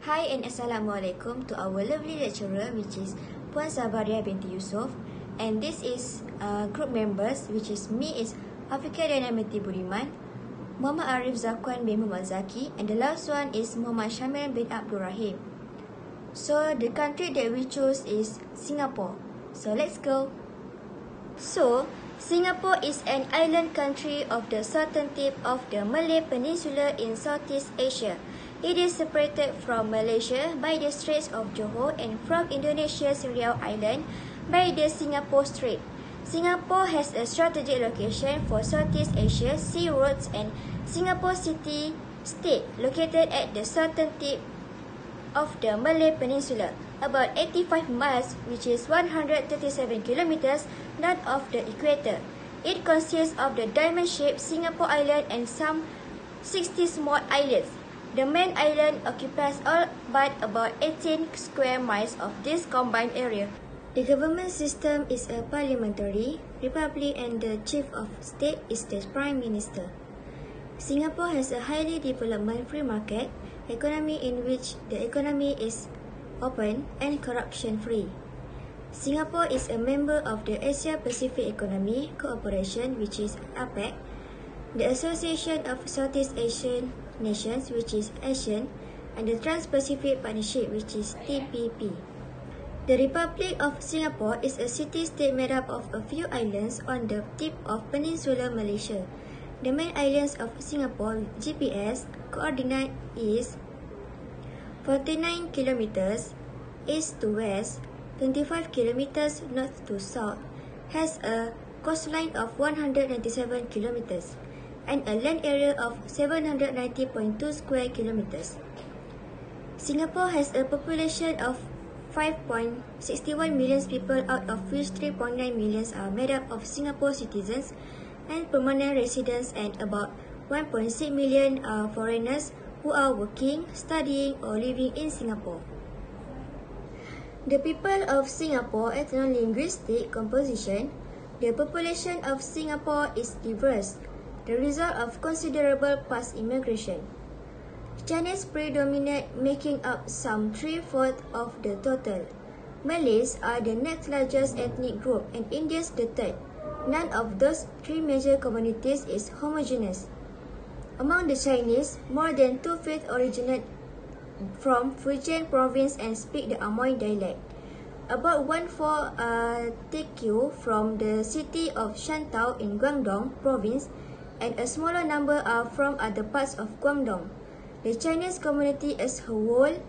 Hi and Assalamualaikum to our lovely lecturer, which is Puan Sabaria binti Yusof, and this is group members, which is me is Afika Dynamiti Budiman, Muhammad Arif Zakwan bin Muhammad Zaki, and the last one is Muhammad Shamil bin Abdul Rahim. So the country that we chose is Singapore. So let's go. So Singapore is an island country of the southern tip of the Malay Peninsula in Southeast Asia. It is separated from Malaysia by the Straits of Johor and from Indonesia's Riau Island by the Singapore Strait. Singapore has a strategic location for Southeast Asia sea routes, and Singapore City State located at the southern tip of the Malay Peninsula, about 85 miles, which is 137 kilometers north of the equator. It consists of the diamond-shaped Singapore Island and some 60 small islets. The main island occupies all but about 18 square miles of this combined area. The government system is a parliamentary republic, and the chief of state is the prime minister. Singapore has a highly developed free market economy in which the economy is open and corruption-free. Singapore is a member of the Asia-Pacific Economic Cooperation, which is APEC, the Association of Southeast Asian Nations, which is ASEAN, and the Trans-Pacific Partnership, which is TPP. The Republic of Singapore is a city-state made up of a few islands on the tip of Peninsular Malaysia. The main islands of Singapore GPS coordinate is 49 kilometers east to west, 25 kilometers north to south, has a coastline of 197 kilometers, and a land area of 790.2 square kilometers. Singapore has a population of 5.61 million people, out of which 3.9 million are made up of Singapore citizens and permanent residents, and about 1.6 million are foreigners who are working, studying, or living in Singapore. The people of Singapore ethno-linguistic composition. The population of Singapore is diverse, the result of considerable past immigration. Chinese predominate, making up some 3/4 of the total. Malays are the next largest ethnic group, and Indians the third. None of those three major communities is homogeneous. Among the Chinese, more than 2/5 originate from Fujian province and speak the Amoy dialect. About 1/4 TQ from the city of Shantou in Guangdong province, and a smaller number are from other parts of Guangdong. The Chinese community as a whole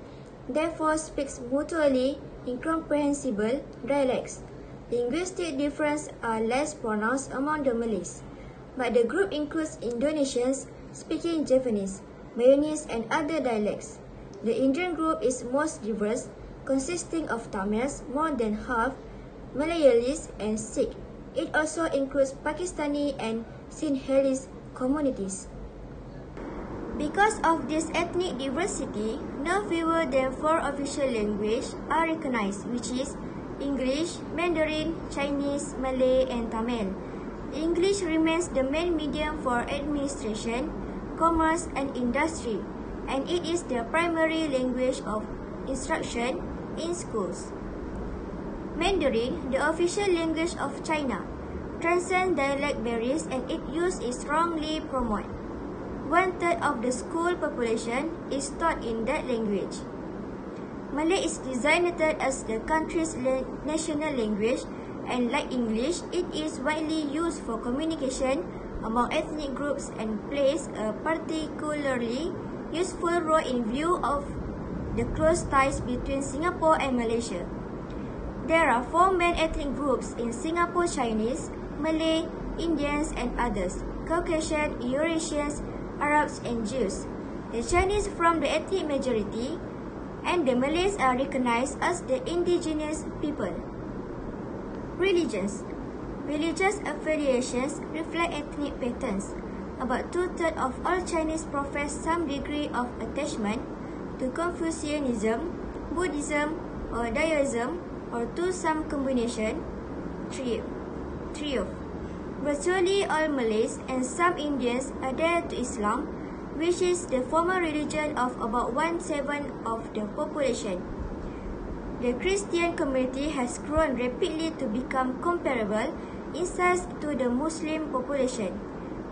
therefore speaks mutually incomprehensible dialects. Linguistic differences are less pronounced among the Malays, but the group includes Indonesians speaking Javanese, Mayonnaise, and other dialects. The Indian group is most diverse, consisting of Tamils, more than half, Malayalis, and Sikh. It also includes Pakistani and Sinhalese communities. Because of this ethnic diversity, no fewer than 4 official languages are recognized, which is English, Mandarin, Chinese, Malay, and Tamil. English remains the main medium for administration, commerce, and industry, and it is the primary language of instruction in schools. Mandarin, the official language of China, transcends dialect barriers, and its use is strongly promoted. 1/3 of the school population is taught in that language. Malay is designated as the country's national language, and like English, it is widely used for communication among ethnic groups and plays a particularly useful role in view of the close ties between Singapore and Malaysia. There are 4 main ethnic groups in Singapore: Chinese, Malay, Indians, and others, Caucasian, Eurasians, Arabs, and Jews. The Chinese form the ethnic majority, and the Malays are recognized as the indigenous people. Religions. Religious affiliations reflect ethnic patterns. About 2/3 of all Chinese profess some degree of attachment to Confucianism, Buddhism, or Daoism, or to some combination thereof. Virtually all Malays and some Indians adhere to Islam, which is the former religion of about 1/7 of the population. The Christian community has grown rapidly to become comparable in size to the Muslim population.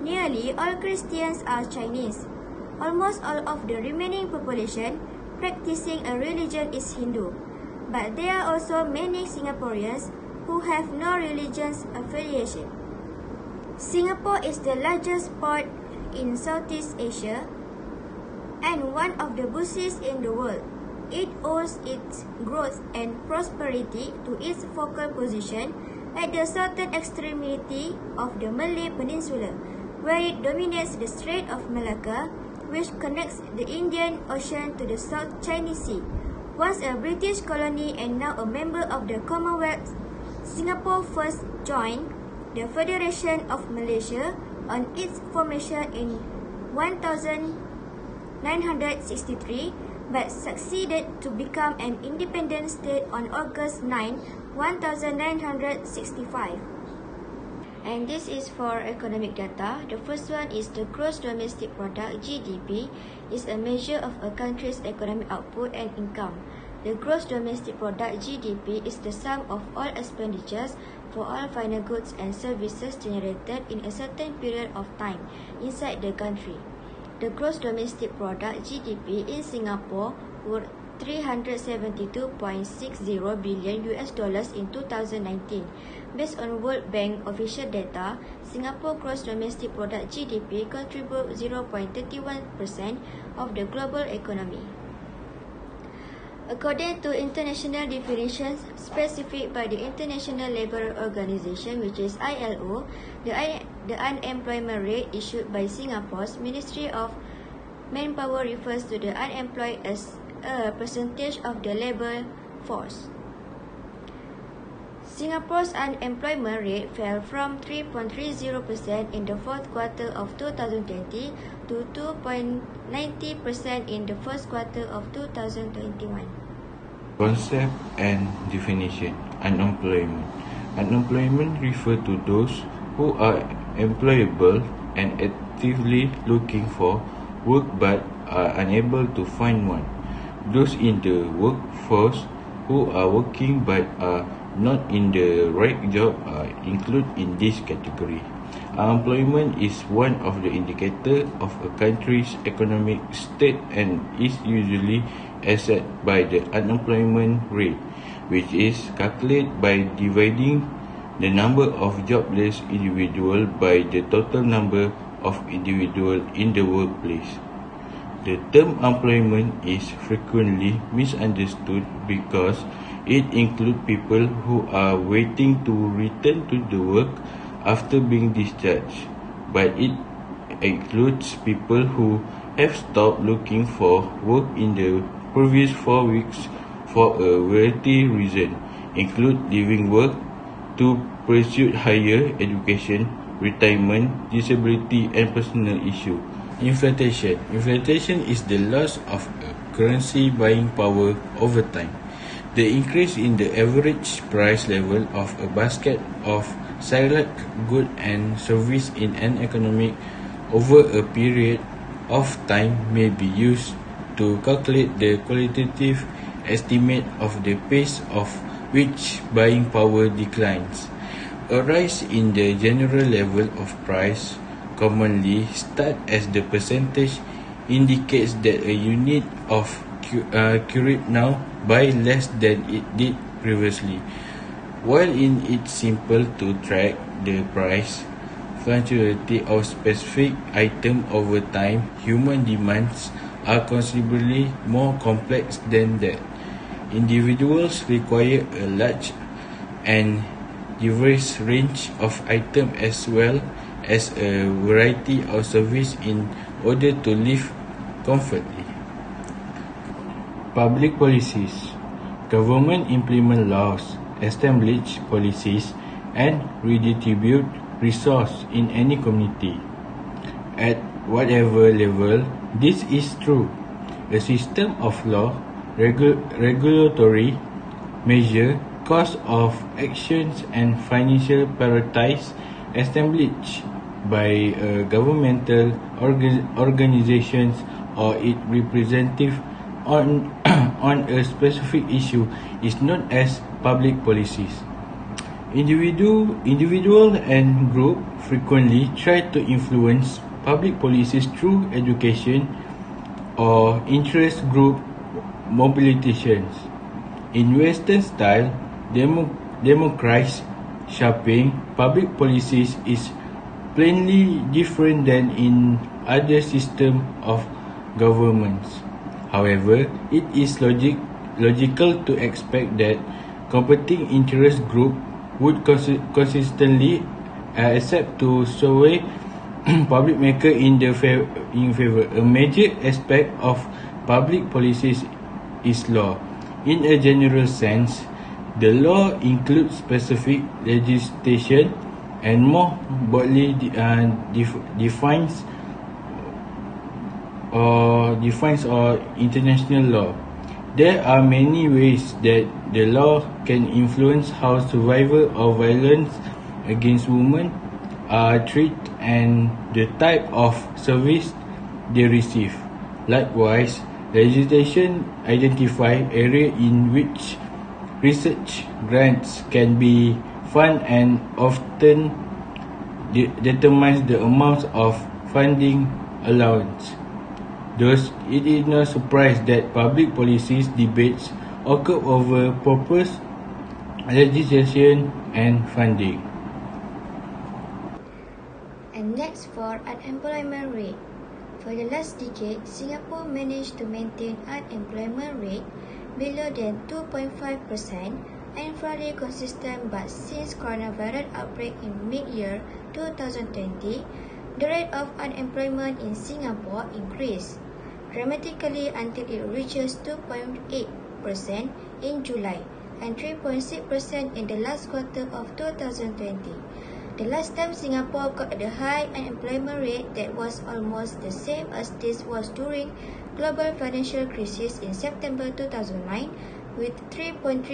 Nearly all Christians are Chinese. Almost all of the remaining population practicing a religion is Hindu. But there are also many Singaporeans who have no religious affiliation. Singapore is the largest port in Southeast Asia and one of the busiest in the world. It owes its growth and prosperity to its focal position at the southern extremity of the Malay Peninsula, where it dominates the Strait of Malacca, which connects the Indian Ocean to the South China Sea. Once a British colony and now a member of the Commonwealth, Singapore first joined the Federation of Malaysia on its formation in 1963, but succeeded to become an independent state on August 9, 1965. And this is for economic data. The first one is the gross domestic product, GDP, is a measure of a country's economic output and income. The gross domestic product, GDP, is the sum of all expenditures for all final goods and services generated in a certain period of time inside the country. The gross domestic product, GDP, in Singapore were $372.60 billion in 2019. Based on World Bank official data, Singapore gross domestic product GDP contributes 0.31% of the global economy. According to international definitions specified by the International Labour Organization, which is ILO, the unemployment rate issued by Singapore's Ministry of Manpower refers to the unemployed as a percentage of the labour force. Singapore's unemployment rate fell from 3.30% in the fourth quarter of 2020 to 2.90% in the first quarter of 2021. Concept and definition. Unemployment. Unemployment refers to those who are employable and actively looking for work but are unable to find one. Those in the workforce who are working but are not in the right job are included in this category. Unemployment is one of the indicators of a country's economic state and is usually assessed by the unemployment rate, which is calculated by dividing the number of jobless individuals by the total number of individuals in the workplace. The term employment is frequently misunderstood because it includes people who are waiting to return to the work after being discharged, but it includes people who have stopped looking for work in the previous 4 weeks for a variety of reasons, including leaving work to pursue higher education, retirement, disability, and personal issues. Inflation. Inflation is the loss of currency buying power over time. The increase in the average price level of a basket of select goods and services in an economy over a period of time may be used to calculate the qualitative estimate of the pace of which buying power declines. A rise in the general level of price commonly start as the percentage indicates that a unit of current now buy less than it did previously. While it's simple to track the price fluctuation of specific item over time, human demands are considerably more complex than that. Individuals require a large and diverse range of items as well as a variety of services in order to live comfortably. Public policies. Government implement laws, establish policies, and redistribute resources in any community. At whatever level this is true, a system of law, regulatory measure, cost of actions, and financial priorities establish by governmental organizations or its representative on, on a specific issue is known as public policies. Individual and group frequently try to influence public policies through education or interest group mobilizations. In Western style, democratized shaping public policies is plainly different than in other systems of governments. However, it is logical to expect that competing interest groups would consistently accept to sway public maker in favor. A major aspect of public policies is law. In a general sense, the law includes specific legislation and more broadly defines or international law. There are many ways that the law can influence how survival of violence against women are treated and the type of service they receive. Likewise, legislation identify areas in which research grants can be funded and often determines the amount of funding allowance. Thus, it is no surprise that public policies debates occur over purpose, legislation, and funding. And next for unemployment rate. For the last decade, Singapore managed to maintain unemployment rate below than 2.5% and fairly consistent, but since coronavirus outbreak in mid-year 2020, the rate of unemployment in Singapore increased dramatically until it reaches 2.8% in July and 3.6% in the last quarter of 2020. The last time Singapore got the high unemployment rate that was almost the same as this was during global financial crisis in September 2009 with 3.3%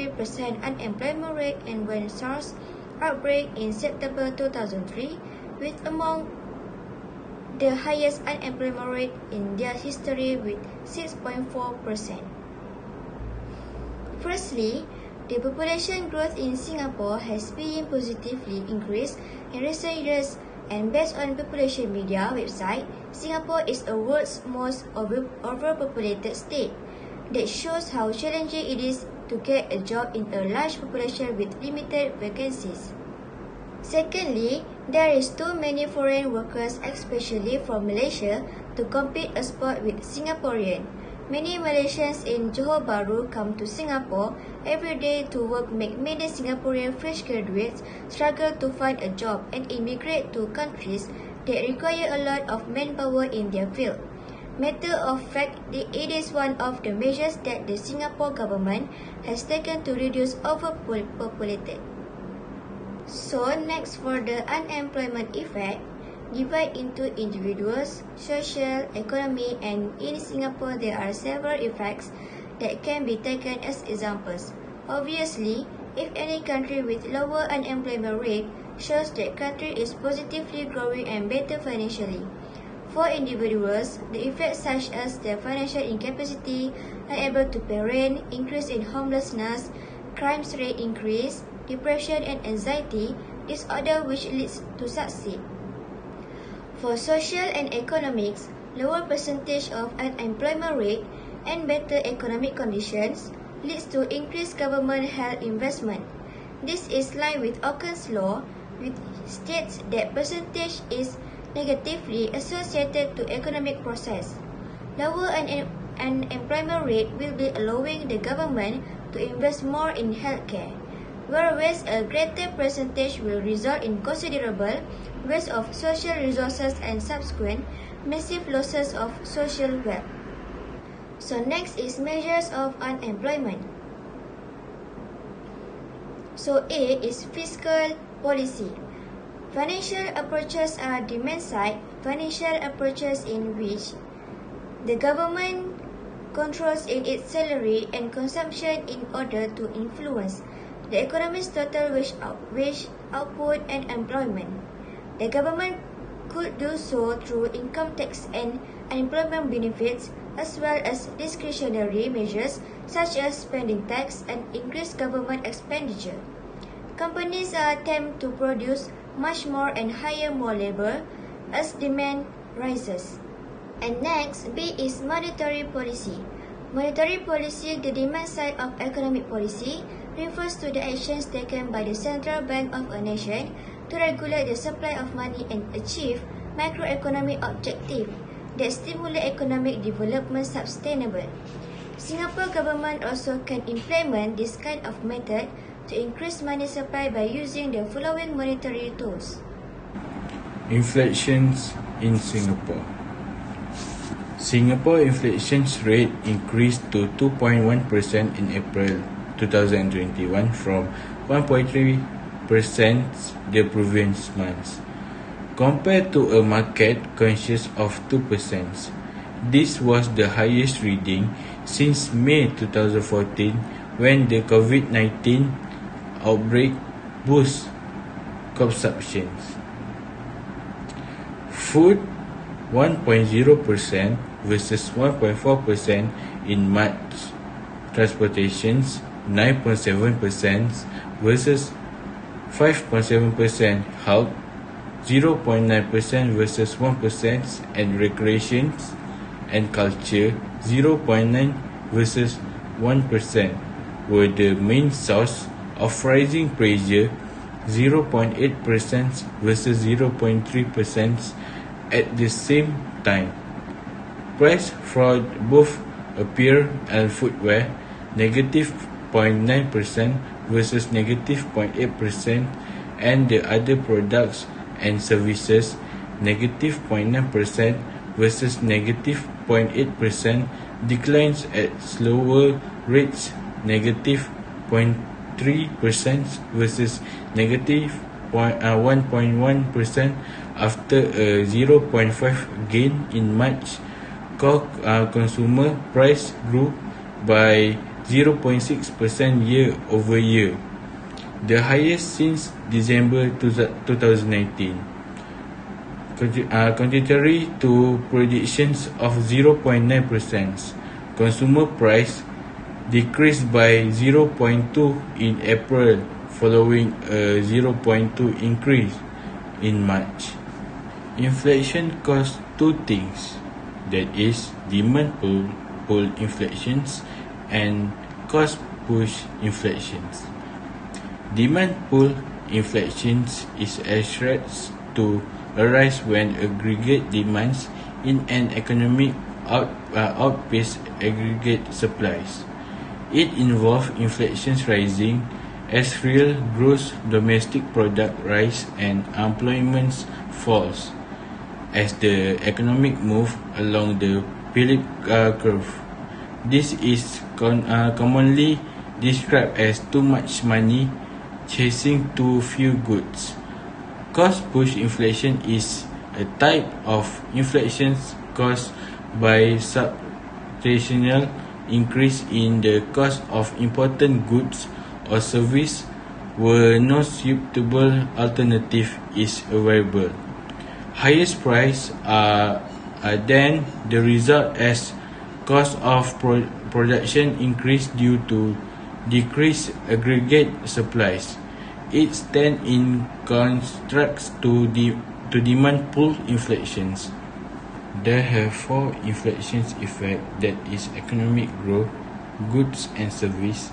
unemployment rate, and when SARS outbreak in September 2003 with among the highest unemployment rate in their history with 6.4%. Firstly, the population growth in Singapore has been positively increased in recent years, and based on population media website, Singapore is the world's most overpopulated state. That shows how challenging it is to get a job in a large population with limited vacancies. Secondly, there is too many foreign workers, especially from Malaysia, to compete a spot with Singaporean. Many Malaysians in Johor Bahru come to Singapore every day to work, make many Singaporean fresh graduates struggle to find a job and immigrate to countries that require a lot of manpower in their field. Matter of fact, it is one of the measures that the Singapore government has taken to reduce overpopulated. So next, for the unemployment effect, divide into individuals, social, economy, and in Singapore there are several effects that can be taken as examples. Obviously, if any country with lower unemployment rate shows that country is positively growing and better financially. For individuals, the effects such as the financial incapacity, unable to pay rent, increase in homelessness, crime rate increase, depression and anxiety disorder which leads to suicide. For social and economics, lower percentage of unemployment rate and better economic conditions leads to increased government health investment. This is line with Occam's law, which states that percentage is negatively associated to economic process. Lower unemployment rate will be allowing the government to invest more in healthcare, whereas a greater percentage will result in considerable waste of social resources and subsequent massive losses of social wealth. So next is measures of unemployment. So A is fiscal policy. Financial approaches are demand side financial approaches in which the government controls in its salary and consumption in order to influence the economy's total wage output and employment. The government could do so through income tax and unemployment benefits, as well as discretionary measures such as spending tax and increased government expenditure. Companies attempt to produce much more and hire more labor as demand rises. And next, B is monetary policy. Monetary policy, the demand side of economic policy, refers to the actions taken by the central bank of a nation to regulate the supply of money and achieve macroeconomic objectives that stimulate economic development sustainable. Singapore government also can implement this kind of method to increase money supply by using the following monetary tools. Inflations in Singapore. Singapore inflation rate increased to 2.1% in April 2021 from 1.3% the previous month, compared to a market conscious of 2%. This was the highest reading since May 2014 when the COVID-19 outbreak boosted consumption. Food 1.0% versus 1.4% in March. Transportations 9.7% versus 5.7%. Health 0.9% versus 1%, and recreations and culture 0.9% versus 1% were the main source of rising pressure, 0.8% versus 0.3% at the same time. Price for both apparel and footwear negative 0.9% versus negative 0.8%, and the other products and services negative 0.9% versus negative 0.8%, declines at slower rates, negative 0.3% versus negative 1.1% after a 0.5% gain in March. Core consumer price grew by 0.6% year over year, the highest since December 2019. Contrary to predictions of 0.9%, consumer price decreased by 0.2% in April following a 0.2% increase in March. Inflation caused two things, that is, demand pull inflations and cost push inflations. Demand pull inflations is expected to arise when aggregate demands in an economy outpace aggregate supplies. It involves inflation rising as real gross domestic product rise and employment falls as the economic move along the Phillips curve. This is commonly described as too much money chasing too few goods. Cost push inflation is a type of inflation caused by substantial increase in the cost of important goods or service where no suitable alternative is available. Highest price are then the result as cost of production increase due to decreased aggregate supplies. It stands in contrast to demand pull inflations. There have four inflation effects, that is economic growth, goods and service,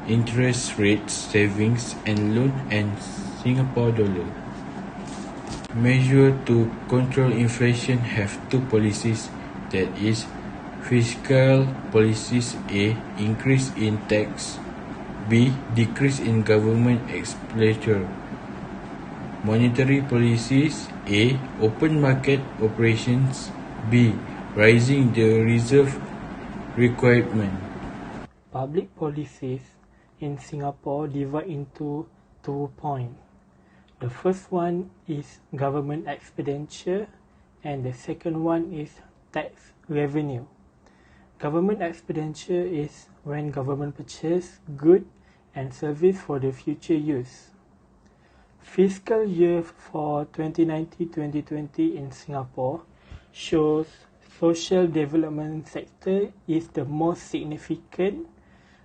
interest rates, savings and loan, and Singapore dollar. Measures to control inflation have two policies, that is, fiscal policies A. Increase in tax, B. Decrease in government expenditure. Monetary policies A. Open market operations, B. Raising the reserve requirement. Public policies in Singapore divide into 2 points. The first one is government expenditure and the second one is tax revenue. Government expenditure is when government purchase goods and service for the future use. Fiscal year for 2019-2020 in Singapore shows social development sector is the most significant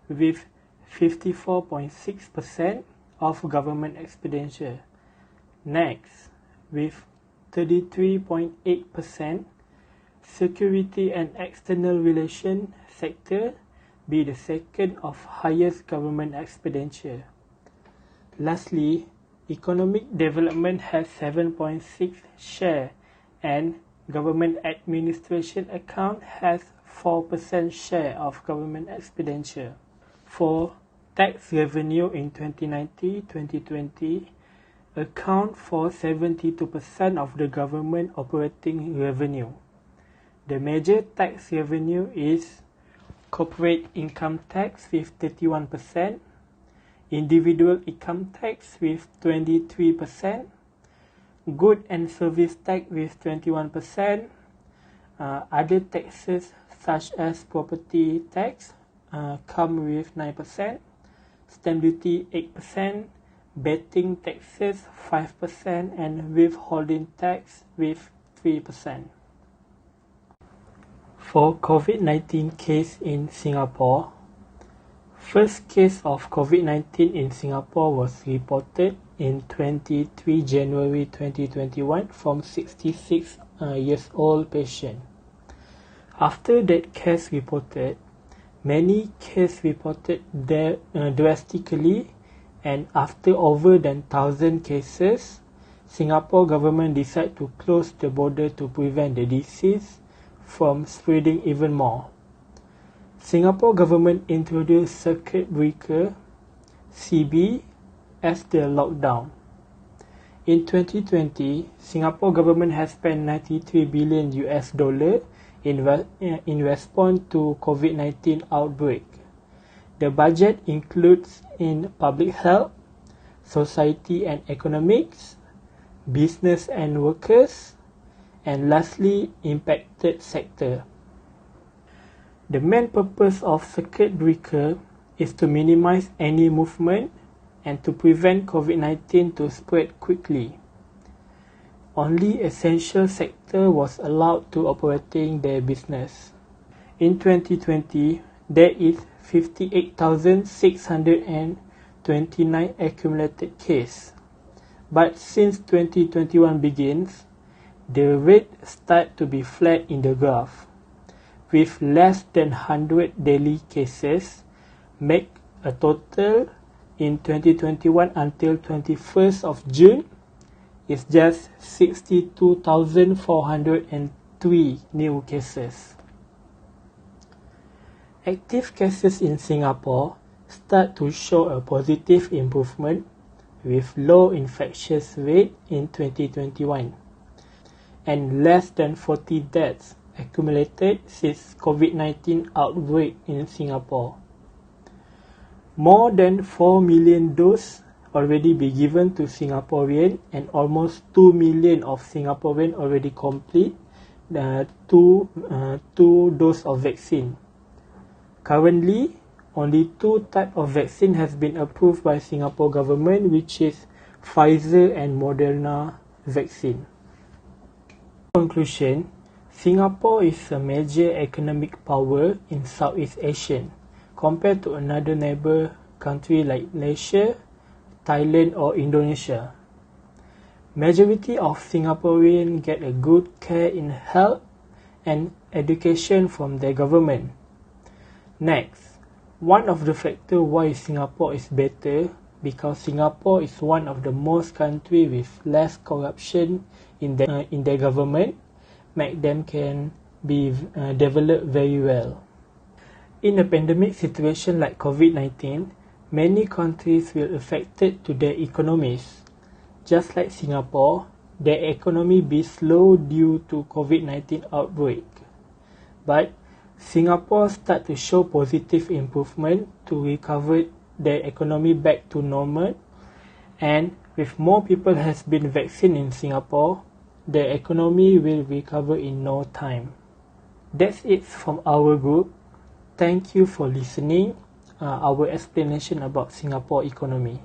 with 54.6% of government expenditure. Next, with 33.8%, security and external relation sector be the second of highest government expenditure. Lastly, economic development has 7.6% share and government administration account has 4% share of government expenditure. For tax revenue in 2019-2020 account for 72% of the government operating revenue. The major tax revenue is corporate income tax with 31%, individual income tax with 23%, good and service tax with 21%, other taxes such as property tax come with 9%, stamp duty 8%, betting taxes 5%, and withholding tax with 3%. For COVID-19 case in Singapore, first case of COVID-19 in Singapore was reported in 23 January 2021 from 66 years old patient. After that case reported, many cases reported drastically, and after over than 1,000 cases, Singapore government decided to close the border to prevent the disease from spreading even more. Singapore government introduced circuit breaker (CB) as the lockdown. In 2020, Singapore government has spent $93 billion in response to COVID-19 outbreak. The budget includes in public health, society and economics, business and workers, and lastly, impacted sector. The main purpose of circuit breaker is to minimize any movement and to prevent COVID-19 to spread quickly. Only essential sector was allowed to operating their business. In 2020, there is 58,629 accumulated case. But since 2021 begins, the rate start to be flat in the graph, with less than 100 daily cases, make a total in 2021 until 21st of June is just 62,403 new cases. Active cases in Singapore start to show a positive improvement with low infectious rate in 2021 and less than 40 deaths accumulated since COVID-19 outbreak in Singapore. More than 4 million doses already be given to Singaporean, and almost 2 million of Singaporean already complete two doses of vaccine. Currently, only 2 types of vaccine has been approved by Singapore government, which is Pfizer and Moderna vaccine. In conclusion, Singapore is a major economic power in Southeast Asia compared to another neighbor country like Malaysia, Thailand or Indonesia. Majority of Singaporeans get a good care in health and education from their government. Next, one of the factors why Singapore is better because Singapore is one of the most country with less corruption in their government, make them can be developed very well. In a pandemic situation like COVID-19, many countries will affected to their economies. Just like Singapore, their economy be slow due to COVID-19 outbreak. But Singapore start to show positive improvement to recover their economy back to normal, and with more people has been vaccinated in Singapore, the economy will recover in no time. That's it from our group. Thank you for listening our explanation about Singapore economy.